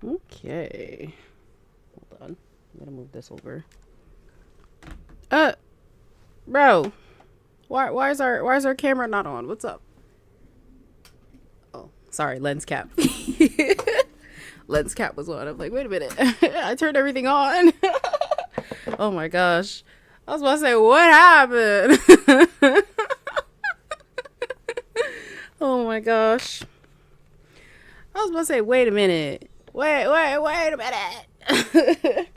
Okay. Hold on. I'm gonna move this over. Bro. Why is our camera not on? What's up? Oh, sorry, lens cap. Lens cap was on. I'm like, wait a minute. I turned everything on. Oh my gosh. I was about to say, what happened? Oh my gosh. I was about to say, wait a minute. Wait a minute.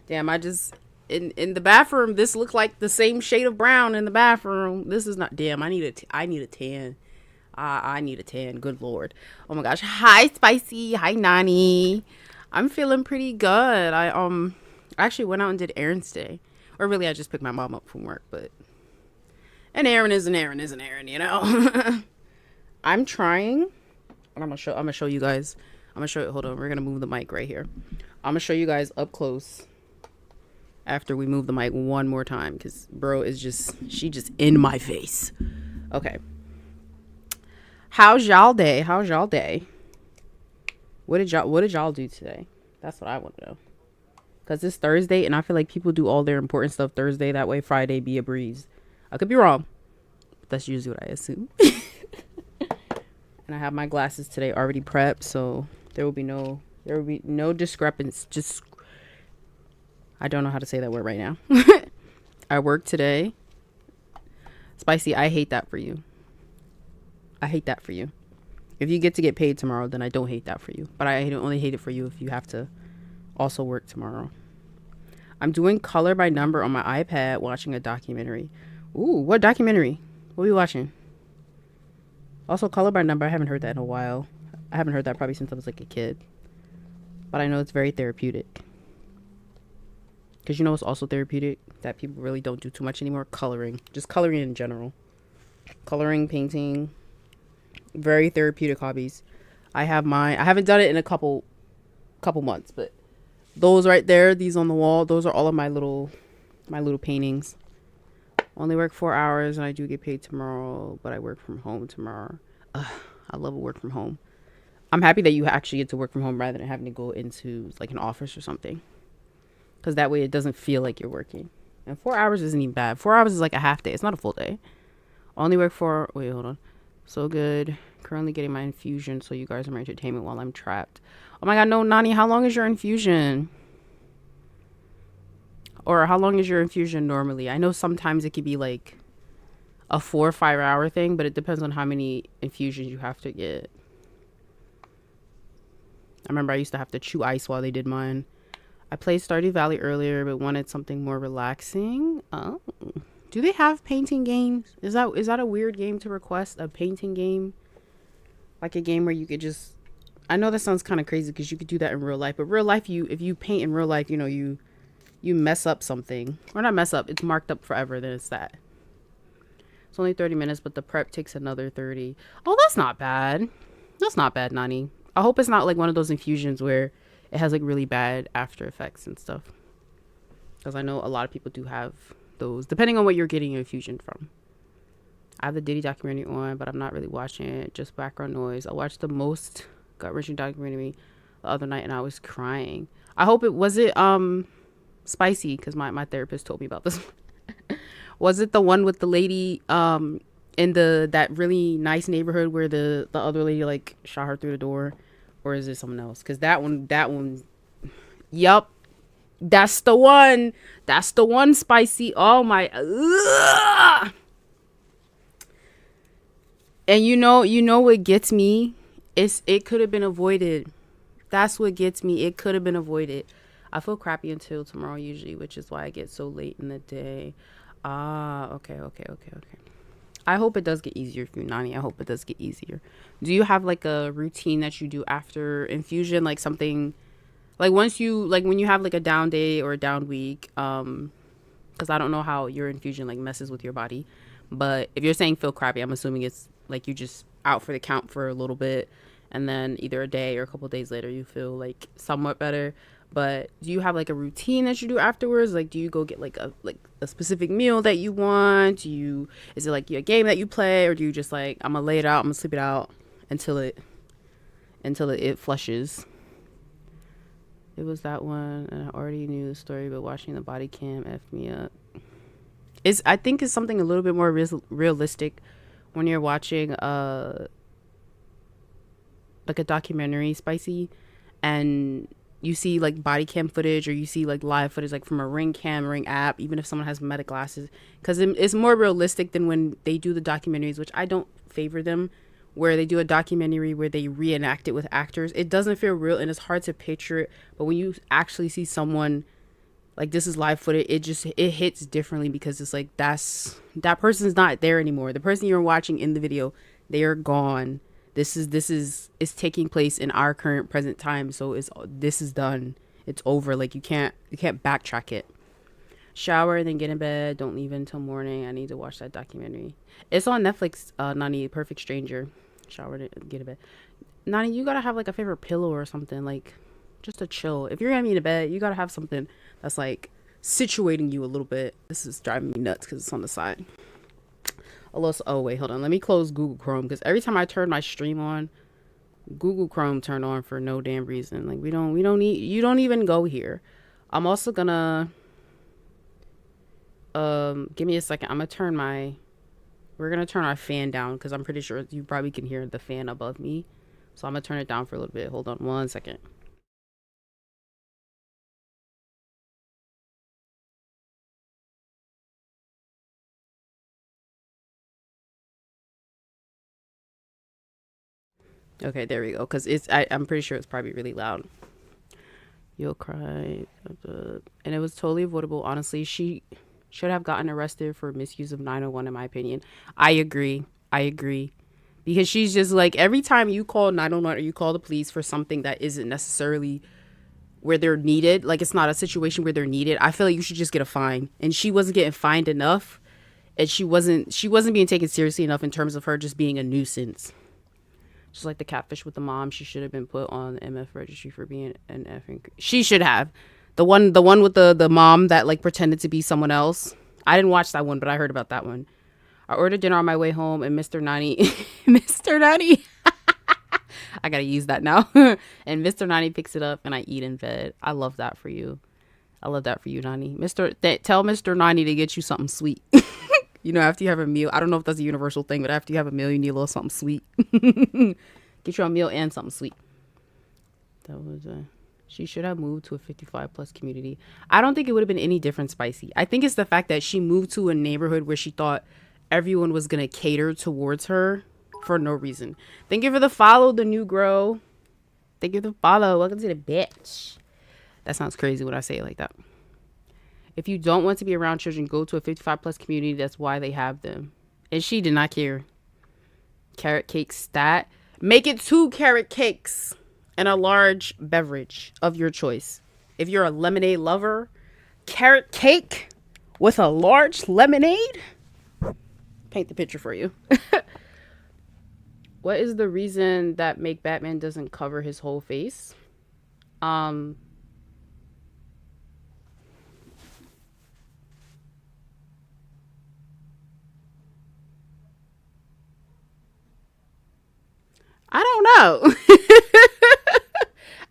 Damn, I just in the bathroom, this looked like the same shade of brown in the bathroom. This is not damn, I need a tan. I need a tan. Good lord. Oh my gosh. Hi Spicy. Hi Nani. I'm feeling pretty good. I actually went out and did errands today. Or really I just picked my mom up from work, but an errand is an errand is an errand, you know. I'm trying, and I'm gonna show you guys. I'm gonna show you. Hold on, we're gonna move the mic right here. I'm gonna show you guys up close after we move the mic one more time, because bro is she just in my face. Okay. How's y'all day? What did y'all do today? That's what I want to know. Because it's Thursday, and I feel like people do all their important stuff Thursday. That way Friday be a breeze. I could be wrong, but that's usually what I assume. And I have my glasses today already prepped, so there will be no discrepancy. Just, I don't know how to say that word right now. I work today. Spicy, I hate that for you. I hate that for you. If you get to get paid tomorrow, then I don't hate that for you. But I only hate it for you if you have to also work tomorrow. I'm doing color by number on my iPad, watching a documentary. Ooh, what documentary? What are you watching? Also, color by number, I haven't heard that in a while. I haven't heard that probably since I was like a kid. But I know it's very therapeutic. Because you know it's also therapeutic that people really don't do too much anymore? Coloring. Just coloring in general. Coloring, painting. Very therapeutic hobbies. I haven't done it in a couple months, but those right there, these on the wall, those are all of my little paintings. Only work 4 hours and I do get paid tomorrow, but I work from home tomorrow. I love a work from home. I'm happy that you actually get to work from home rather than having to go into like an office or something. Because that way it doesn't feel like you're working. And 4 hours isn't even bad. 4 hours is like a half day. It's not a full day. Only work for, wait, hold on. So good. Currently getting my infusion, so you guys are my entertainment while I'm trapped. Oh my god, no, Nani, how long is your infusion? Or how long is your infusion normally? I know sometimes it could be like a 4 or 5 hour thing, but it depends on how many infusions you have to get. I remember I used to have to chew ice while they did mine. I played Stardew Valley earlier, but wanted something more relaxing. Oh, do they have painting games? Is that a weird game to request? A painting game? Like a game where you could just... I know that sounds kind of crazy because you could do that in real life, but real life, if you paint in real life, you know, you mess up something. Or not mess up, it's marked up forever, then it's that. It's only 30 minutes, but the prep takes another 30. Oh, that's not bad. That's not bad, Nani. I hope it's not like one of those infusions where it has like really bad after effects and stuff. Because I know a lot of people do have those, depending on what you're getting your infusion from. I have the Diddy documentary on, but I'm not really watching it. Just background noise. I watched the most gut-wrenching documentary the other night and I was crying. I hope it was Spicy, because my therapist told me about this. Was it the one with the lady in that really nice neighborhood where the other lady like shot her through the door? Or is it someone else? Because that one, yup, that's the one. That's the one, Spicy. Oh my. Ugh. And you know what gets me? It could have been avoided. That's what gets me. It could have been avoided. I feel crappy until tomorrow usually, which is why I get so late in the day. Okay. I hope it does get easier for you, Nani. I hope it does get easier. Do you have like a routine that you do after infusion? Like something, like when you have like a down day or a down week, because I don't know how your infusion like messes with your body. But if you're saying feel crappy, I'm assuming it's like you just out for the count for a little bit. And then either a day or a couple of days later, you feel like somewhat better. But do you have like a routine that you do afterwards? Like, do you go get like a specific meal that you want? Is it like a game that you play, or do you just like, I'm gonna lay it out, I'm gonna sleep it out until it flushes? It was that one, and I already knew the story, but watching the body cam effed me up. I think it's something a little bit more realistic when you're watching like a documentary, spicy, and you see like body cam footage, or you see like live footage like from a ring app, even if someone has meta glasses, because it's more realistic than when they do the documentaries, which I don't favor them, where they do a documentary where they reenact it with actors. It doesn't feel real, and it's hard to picture it. But when you actually see someone like, this is live footage, it hits differently, because it's like that person's not there anymore. The person you're watching in the video, they are gone. This is taking place in our current present time. So this is done. It's over. Like, you can't backtrack it. Shower, then get in bed. Don't leave until morning. I need to watch that documentary. It's on Netflix. Nani, Perfect Stranger. Shower, get in bed. Nani, you gotta have like a favorite pillow or something, like just to chill. If you're gonna be in a bed, you gotta have something that's like situating you a little bit. This is driving me nuts because it's on the side. Oh wait, hold on, let me close Google Chrome, because every time I turn my stream on, Google Chrome turned on for no damn reason. Like, we don't need, you don't even go here. I'm also gonna give me a second. We're gonna turn our fan down, because I'm pretty sure you probably can hear the fan above me, so I'm gonna turn it down for a little bit. Hold on one second. Okay, there we go. Because I'm pretty sure it's probably really loud. You'll cry. And it was totally avoidable. Honestly, she should have gotten arrested for misuse of 901, in my opinion. I agree. Because she's just like, every time you call 911 or you call the police for something that isn't necessarily where they're needed, like it's not a situation where they're needed, I feel like you should just get a fine. And she wasn't getting fined enough. And she wasn't being taken seriously enough in terms of her just being a nuisance. Just like the catfish with the mom, she should have been put on the MF registry for being an effing. She should have. The one with the mom that like pretended to be someone else. I didn't watch that one, but I heard about that one. I ordered dinner on my way home, and Mr. Nighty, Mr. Nighty, I gotta use that now. And Mr. Nighty picks it up, and I eat in bed. I love that for you. I love that for you, Nighty. Tell Mr. Nighty to get you something sweet. You know, after you have a meal, I don't know if that's a universal thing, but after you have a meal, you need a little something sweet. Get you a meal and something sweet. That was she should have moved to a 55 plus community. I don't think it would have been any different, Spicy. I think it's the fact that she moved to a neighborhood where she thought everyone was going to cater towards her for no reason. Thank you for the follow, the new grow. Thank you for the follow. Welcome to the bitch. That sounds crazy when I say it like that. If you don't want to be around children, go to a 55 plus community. That's why they have them. And she did not care. Carrot cake stat. Make it 2 carrot cakes and a large beverage of your choice. If you're a lemonade lover, carrot cake with a large lemonade. Paint the picture for you. What is the reason that Make Batman doesn't cover his whole face? I don't know.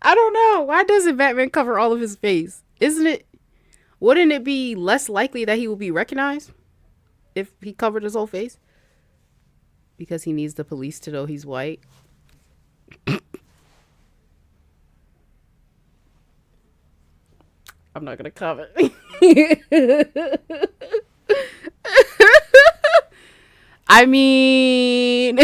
I don't know. Why doesn't Batman cover all of his face? Wouldn't it be less likely that he will be recognized if he covered his whole face? Because he needs the police to know he's white. I'm not gonna comment. I mean,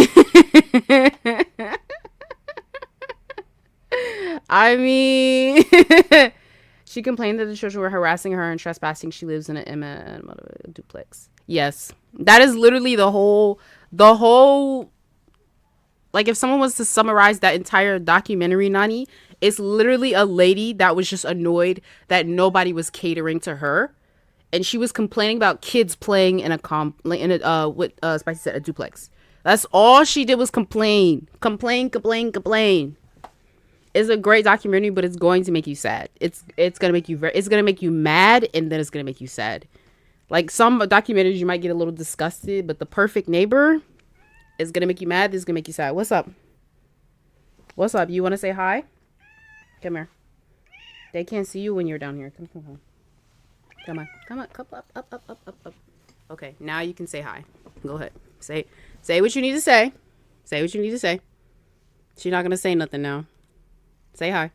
she complained that the children were harassing her and trespassing. She lives in a duplex. Yes, that is literally the whole. Like, if someone was to summarize that entire documentary, Nani, it's literally a lady that was just annoyed that nobody was catering to her. And she was complaining about kids playing in a Spicy said, a duplex. That's all she did was complain. It's a great documentary, but it's going to make you sad. It's gonna make you mad, and then it's gonna make you sad. Like, some documentaries you might get a little disgusted, but The Perfect Neighbor is gonna make you mad. This is gonna make you sad. What's up? You want to say hi? Come here. They can't see you when you're down here. Come on. Come on. Come on. Come up. Okay, now you can say hi. Go ahead. Say what you need to say. Say what you need to say. She's not gonna say nothing now. Say hi.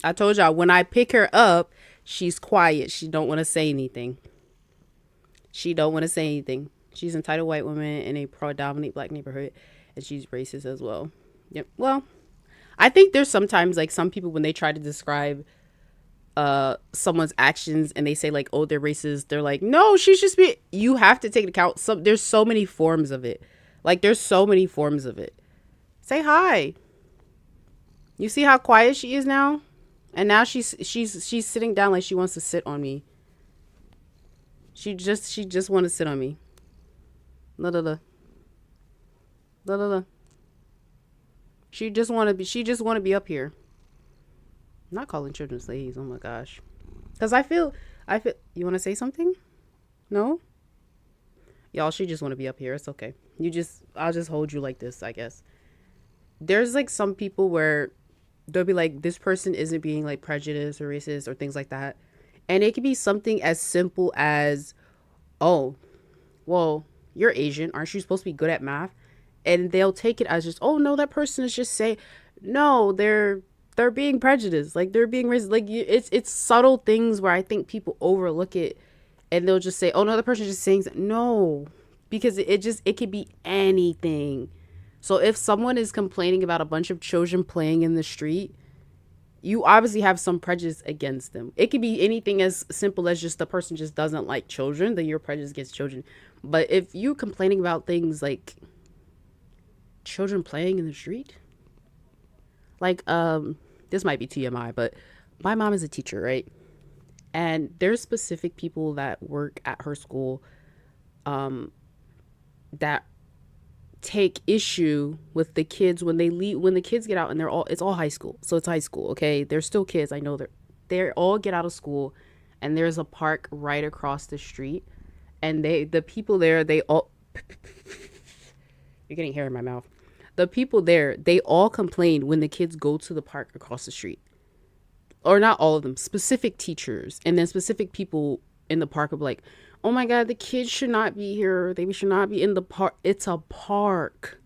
I told y'all when I pick her up, she's quiet. She don't want to say anything. She don't want to say anything. She's an entitled white woman in a predominantly black neighborhood, and she's racist as well. Yep. Well, I think there's sometimes like some people when they try to describe someone's actions and they say like, oh, they're racist, they're like, no, she's just be. You have to take into account there's so many forms of it. Like there's so many forms of it. Say hi. You see how quiet she is now? And now she's sitting down like she wants to sit on me. She just want to sit on me. La la la. La la la. She just want to be up here. I'm not calling children slaves. Oh my gosh. Cuz I feel you want to say something? No? Y'all, she just want to be up here. It's okay. I'll just hold you like this, I guess. There's like some people where they'll be like, this person isn't being like prejudiced or racist or things like that. And it could be something as simple as, oh, well, you're Asian. Aren't you supposed to be good at math? And they'll take it as just, oh, no, that person is just saying, no, they're being prejudiced. Like they're being racist. Like it's subtle things where I think people overlook it and they'll just say, oh, no, the person is just saying something. No, because it could be anything. So if someone is complaining about a bunch of children playing in the street, you obviously have some prejudice against them. It could be anything as simple as just the person just doesn't like children, then you're prejudiced against children. But if you're complaining about things like children playing in the street, like this might be TMI, but my mom is a teacher, right? And there's specific people that work at her school that take issue with the kids when they leave, when the kids get out, and it's all high school. So it's high school, okay? They're still kids. I know they all get out of school and there's a park right across the street, and the people there, they all you're getting hair in my mouth. The people there, they all complain when the kids go to the park across the street. Or not all of them, specific teachers and then specific people in the park will be like, oh my God, the kids should not be here. They should not be in the park. It's a park.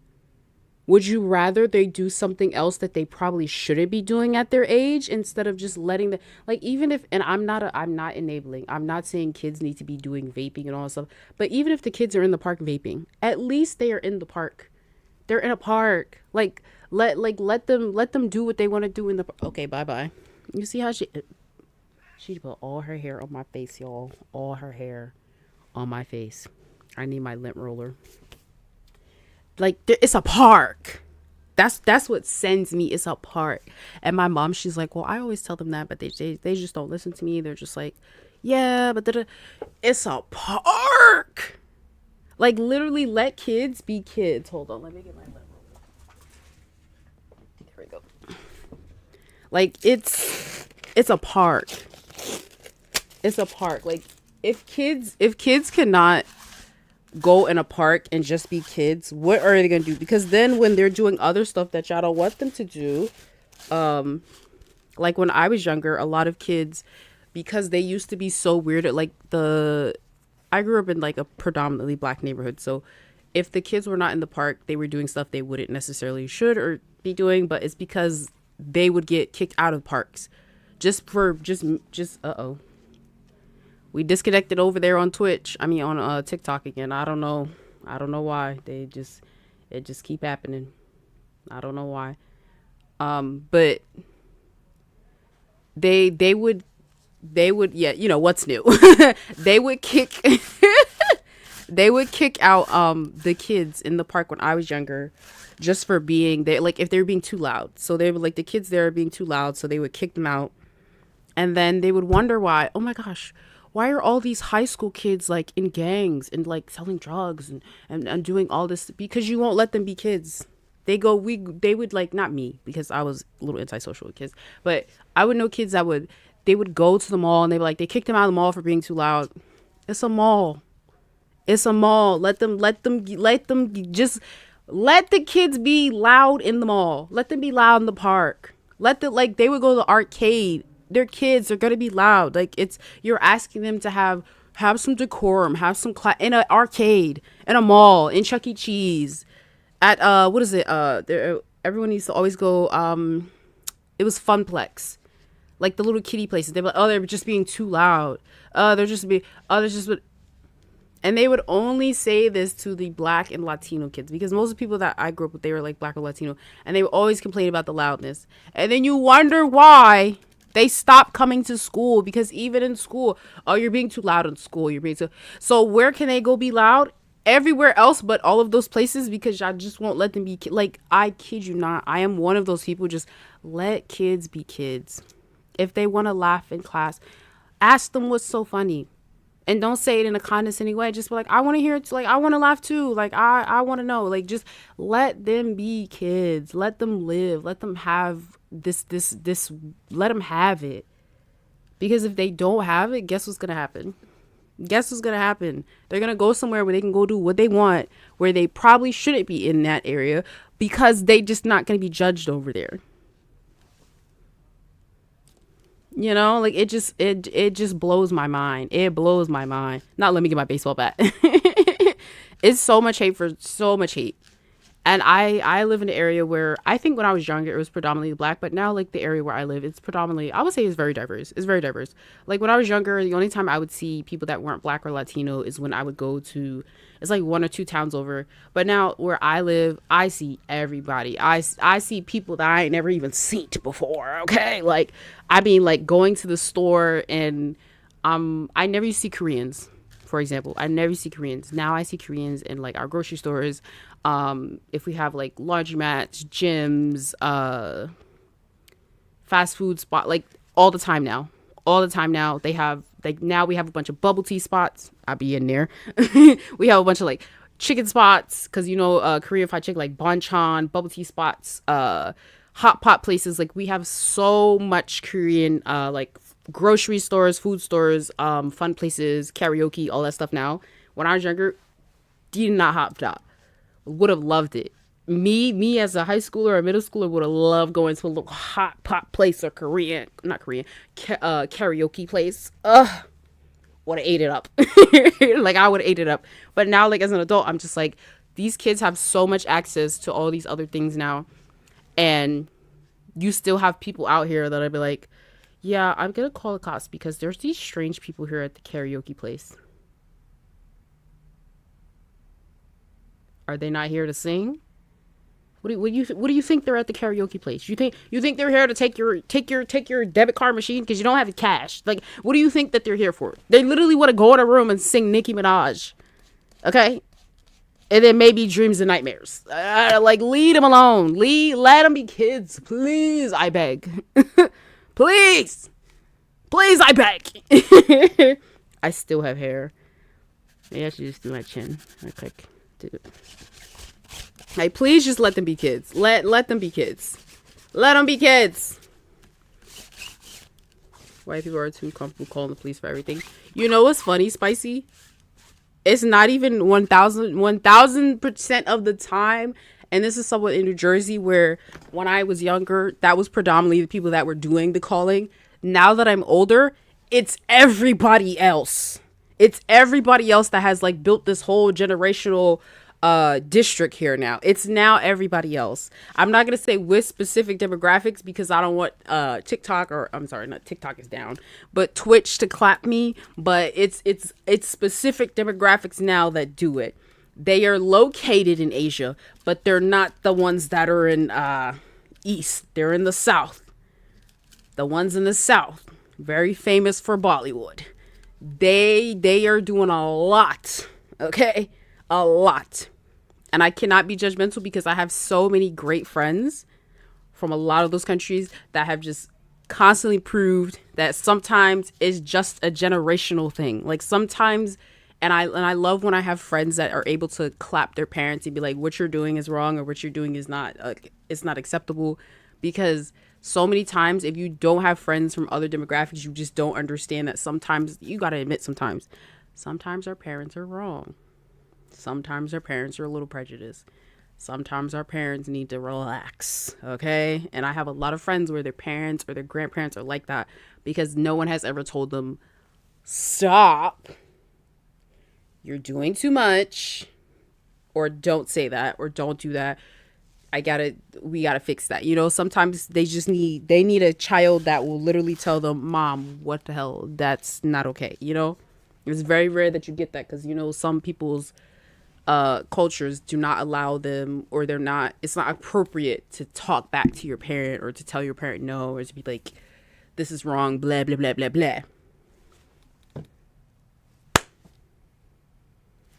Would you rather they do something else that they probably shouldn't be doing at their age instead of just letting them, like, even if, and I'm not enabling. I'm not saying kids need to be doing vaping and all that stuff. But even if the kids are in the park vaping, at least they are in the park. They're in a park. Like let them do what they want to do in the park. Okay, bye-bye. You see how she put all her hair on my face, y'all. All her hair on my face. I need my lint roller. Like, it's a park. That's what sends me. It's a park. And my mom, she's like, well, I always tell them that, but they just don't listen to me. They're just like, yeah, but it's a park. Like, literally, let kids be kids. Hold on, let me get my lint roller. There we go. Like, it's a park. It's a park. Like, if kids cannot go in a park and just be kids, what are they gonna do? Because then when they're doing other stuff that y'all don't want them to do, like when I was younger, a lot of kids, because they used to be so weird at I grew up in like a predominantly black neighborhood, so if the kids were not in the park, they were doing stuff they wouldn't necessarily should or be doing, but it's because they would get kicked out of parks just we disconnected over there on Twitch. I mean on TikTok again. I don't know why. It just keep happening. I don't know why. But they would yeah, you know what's new. they would kick out the kids in the park when I was younger just for being there, like if they were being too loud. So they would, like, the kids there are being too loud, so they would kick them out. And then they would wonder why, oh my gosh, why are all these high school kids like in gangs and like selling drugs and doing all this? Because you won't let them be kids. They would, like, not me, because I was a little antisocial with kids, but I would know kids that they would go to the mall and they kicked them out of the mall for being too loud. It's a mall. Let the kids be loud in the mall. Let them be loud in the park. Let the like they would go to the arcade. Their kids are gonna be loud. Like it's you're asking them to have some decorum, have some class in an arcade, in a mall, in Chuck E. Cheese, at what is it? There everyone used to always go. It was Funplex, like the little kiddie places. They were like, oh, they're just being too loud. They're just be. Oh, they're just. And they would only say this to the black and Latino kids because most of the people that I grew up with, they were like black or Latino, and they would always complain about the loudness. And then you wonder why they stopped coming to school because even in school, oh, you're being too loud in school. You're being too. So where can they go be loud? Everywhere else but all of those places because I just won't let them be like I kid you not. I am one of those people just let kids be kids. If they want to laugh in class, ask them what's so funny. And don't say it in a condescending way. Just be like, I want to hear it. Like, I want to laugh too. Like, I want to know. Like, just let them be kids. Let them live. Let them have this. Let them have it. Because if they don't have it, guess what's going to happen? Guess what's going to happen? They're going to go somewhere where they can go do what they want, where they probably shouldn't be in that area because they just not going to be judged over there. You know, like it just blows my mind. It blows my mind. Not let me get my baseball bat. It's so much hate for so much hate. And I live in an area where I think when I was younger, it was predominantly black. But now, like, the area where I live, it's predominantly, I would say it's very diverse. It's very diverse. Like, when I was younger, the only time I would see people that weren't black or Latino is when I would go to, it's like one or two towns over. But now where I live, I see everybody. I see people that I ain't never even seen before, okay? Like, I mean, like, going to the store and I never used to see Koreans. For example, I never see Koreans. Now I see Koreans in like our grocery stores. If we have like laundromats, gyms, fast food spot, like all the time now. All the time now. They have like now we have a bunch of bubble tea spots. I'll be in there. We have a bunch of like chicken spots because you know Korean fried chicken like banchan, bubble tea spots, hot pot places. Like we have so much Korean like grocery stores, food stores, fun places, karaoke, all that stuff now. When I was younger, did not have that. Would have loved it. Me as a high schooler or a middle schooler would have loved going to a little hot pot place or karaoke place. Ugh, would have ate it up. Like I would have ate it up. But now, like as an adult, I'm just like, these kids have so much access to all these other things now, and you still have people out here that I'd be like, yeah, I'm gonna call the cops because there's these strange people here at the karaoke place. Are they not here to sing? What do you think they're at the karaoke place? You think they're here to take your debit card machine because you don't have the cash? Like, what do you think that they're here for? They literally want to go in a room and sing Nicki Minaj, okay? And then maybe dreams and nightmares. Like, leave them alone. Let them be kids, please. I beg, please, I beg. I still have hair. Maybe I should just do my chin. Okay, do it. Like, please just let them be kids. Let them be kids. Let them be kids. White people are too comfortable calling the police for everything. You know what's funny, Spicy? It's not even 1000% of the time. And this is somewhat in New Jersey where when I was younger, that was predominantly the people that were doing the calling. Now that I'm older, it's everybody else. It's everybody else that has like built this whole generational district here now. It's now everybody else. I'm not gonna say with specific demographics because I don't want TikTok or I'm sorry, not TikTok is down, but Twitch to clap me. But it's specific demographics now that do it. They are located in Asia, but they're not the ones that are in East. They're in the South. The ones in the South, very famous for Bollywood. They are doing a lot, okay? A lot. And I cannot be judgmental because I have so many great friends from a lot of those countries that have just constantly proved that sometimes it's just a generational thing. Like sometimes, and I love when I have friends that are able to clap their parents and be like, what you're doing is wrong or what you're doing is not, it's not acceptable. Because so many times if you don't have friends from other demographics, you just don't understand that sometimes, you got to admit sometimes our parents are wrong. Sometimes our parents are a little prejudiced. Sometimes our parents need to relax, okay? And I have a lot of friends where their parents or their grandparents are like that because no one has ever told them, stop, you're doing too much, or don't say that, or don't do that. We gotta fix that. You know, sometimes they need a child that will literally tell them, Mom, what the hell? That's not okay. You know, it's very rare that you get that because, you know, some people's cultures do not allow them, or it's not appropriate to talk back to your parent or to tell your parent no, or to be like, this is wrong, blah, blah, blah, blah, blah.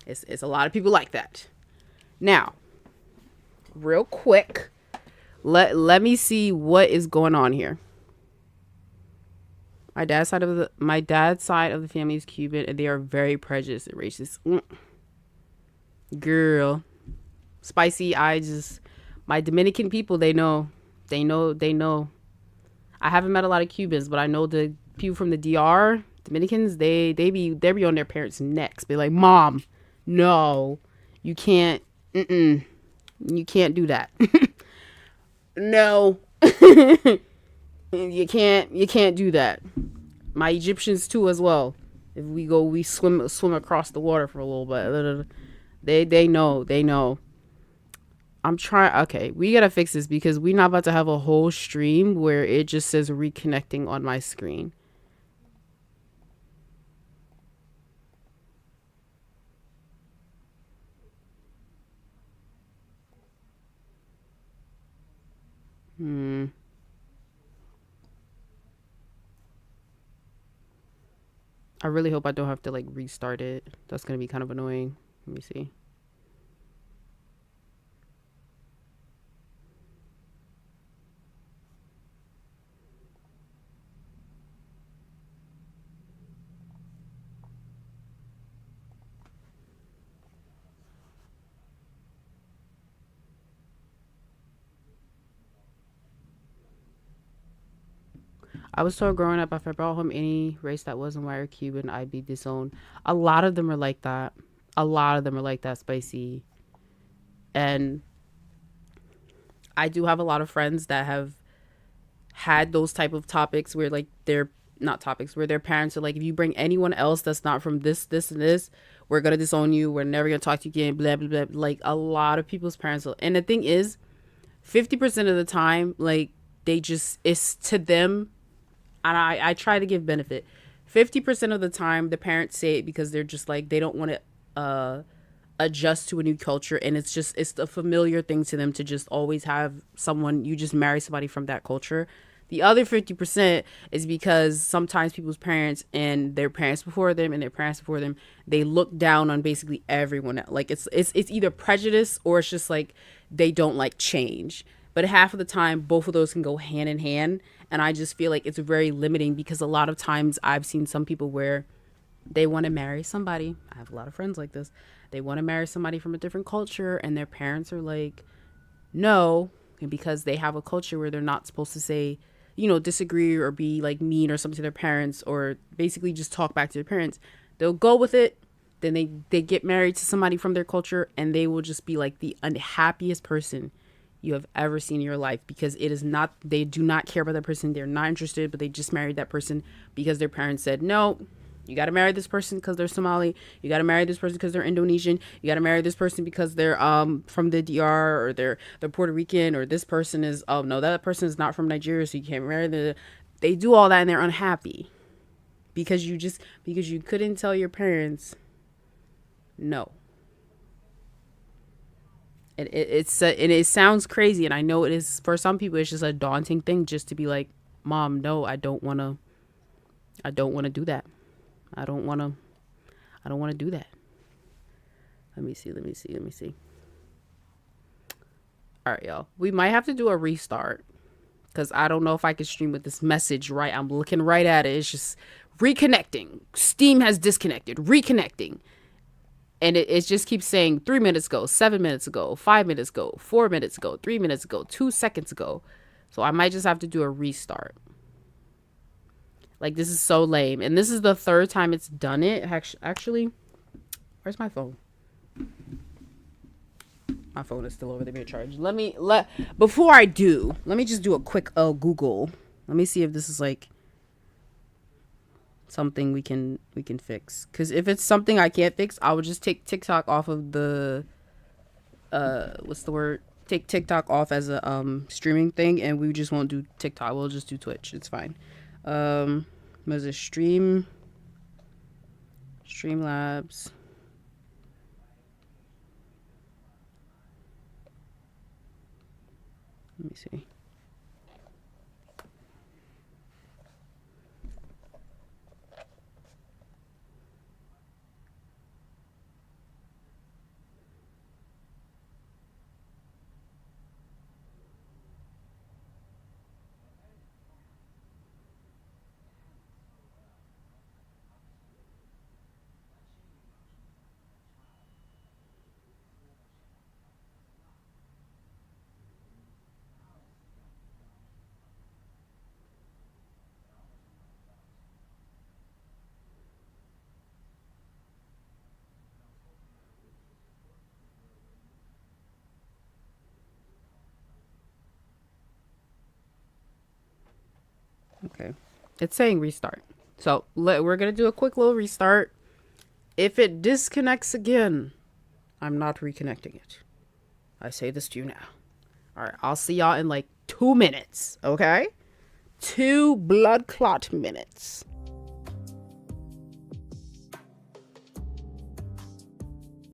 It's a lot of people like that. Now, real quick, let me see what is going on here. My dad's side of the family is Cuban, and they are very prejudiced and racist. Girl, spicy. My Dominican people, they know. I haven't met a lot of Cubans, but I know the people from the DR, Dominicans, they be on their parents' necks. Be like, Mom, no, you can't. You can't do that. No. You can't do that. My Egyptians too as well. If we swim across the water for a little bit. They know. I'm trying. Okay, we gotta fix this because we're not about to have a whole stream where it just says reconnecting on my screen. I really hope I don't have to like restart it. That's gonna be kind of annoying. Let me see. I was told growing up, if I brought home any race that wasn't white or Cuban, I'd be disowned. A lot of them are like that. Spicy. And I do have a lot of friends that have had those type of topics where like they're not topics where their parents are like, if you bring anyone else that's not from this, and this, we're gonna disown you. We're never gonna talk to you again. Blah blah blah. Like a lot of people's parents will, and the thing is, 50% of the time, like it's to them, and I try to give benefit. 50% of the time, the parents say it because they're just like they don't want to adjust to a new culture, and it's a familiar thing to them to just always have someone, you just marry somebody from that culture. The other 50% is because sometimes people's parents and their parents before them and their parents before them, they look down on basically everyone else. Like it's either prejudice or it's just like they don't like change. But half of the time, both of those can go hand in hand. And I just feel like it's very limiting because a lot of times I've seen some people where they want to marry somebody. I have a lot of friends like this. They want to marry somebody from a different culture and their parents are like, no. And because they have a culture where they're not supposed to say, you know, disagree or be like mean or something to their parents or basically just talk back to their parents, they'll go with it. Then they get married to somebody from their culture and they will just be like the unhappiest person you have ever seen in your life because it is not, they do not care about that person. They're not interested, but they just married that person because their parents said, no, you got to marry this person because they're Somali. You got to marry this person because they're Indonesian. You got to marry this person because they're from the DR or they're Puerto Rican, or this person is, oh no, that person is not from Nigeria, so you can't marry the. They do all that and they're unhappy because you couldn't tell your parents no. And it sounds crazy, and I know it is for some people. It's just a daunting thing just to be like, Mom, no, I don't want to do that. I don't want to do that. Let me see. All right, y'all. We might have to do a restart because I don't know if I can stream with this message right. I'm looking right at it. It's just reconnecting. Steam has disconnected. Reconnecting. And it just keeps saying 3 minutes ago, 7 minutes ago, 5 minutes ago, 4 minutes ago, 3 minutes ago, 2 seconds ago. So I might just have to do a restart. Like, this is so lame. And this is the third time it's done it. Actually, where's my phone? My phone is still over there being charged. Before I do, let me just do a quick Google. Let me see if this is like something we can fix. Because if it's something I can't fix, I would just take TikTok off of the what's the word? Take TikTok off as a streaming thing, and we just won't do TikTok. We'll just do Twitch. It's fine. There's a Streamlabs. Let me see. Okay. It's saying restart. So we're going to do a quick little restart. If it disconnects again, I'm not reconnecting it. I say this to you now. All right. I'll see y'all in like 2 minutes. Okay? 2 blood clot minutes.